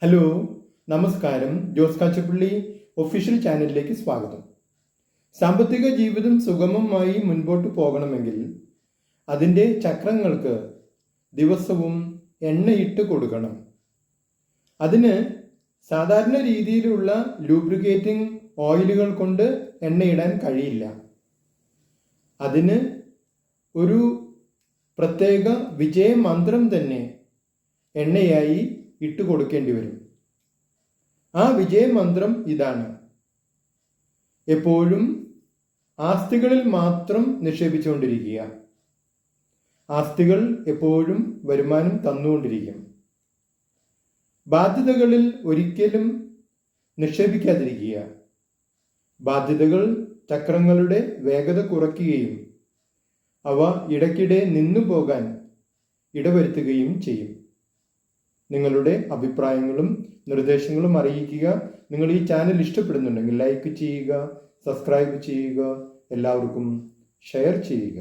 Hello, നമസ്കാരം. Jose Kachappilly official ചാനലിലേക്ക് സ്വാഗതം. സാമ്പത്തിക ജീവിതം സുഗമമായി മുൻപോട്ട് പോകണമെങ്കിൽ അതിൻ്റെ ചക്രങ്ങൾക്ക് ദിവസവും എണ്ണയിട്ട് കൊടുക്കണം. അതിന് സാധാരണ രീതിയിലുള്ള ലൂബ്രിക്കേറ്റിംഗ് ഓയിലുകൾ കൊണ്ട് എണ്ണയിടാൻ കഴിയില്ല. അതിന് ഒരു പ്രത്യേക വിജയമന്ത്രം തന്നെ എണ്ണയായി ഇട്ട് കൊടുക്കേണ്ടി വരും. ആ വിജയമന്ത്രം ഇതാണ്: എപ്പോഴും ആസ്തികളിൽ മാത്രം നിക്ഷേപിച്ചുകൊണ്ടിരിക്കുക. ആസ്തികൾ എപ്പോഴും വരുമാനം തന്നുകൊണ്ടിരിക്കും. ബാധ്യതകളിൽ ഒരിക്കലും നിക്ഷേപിക്കാതിരിക്കുക. ബാധ്യതകൾ ചക്രങ്ങളുടെ വേഗത കുറയ്ക്കുകയും അവ ഇടയ്ക്കിടെ നിന്നുപോകാൻ ഇടവരുത്തുകയും ചെയ്യും. നിങ്ങളുടെ അഭിപ്രായങ്ങളും നിർദ്ദേശങ്ങളും അറിയിക്കുക. നിങ്ങൾ ഈ ചാനൽ ഇഷ്ടപ്പെടുന്നുണ്ടെങ്കിൽ ലൈക്ക് ചെയ്യുക, സബ്സ്ക്രൈബ് ചെയ്യുക, എല്ലാവർക്കും ഷെയർ ചെയ്യുക.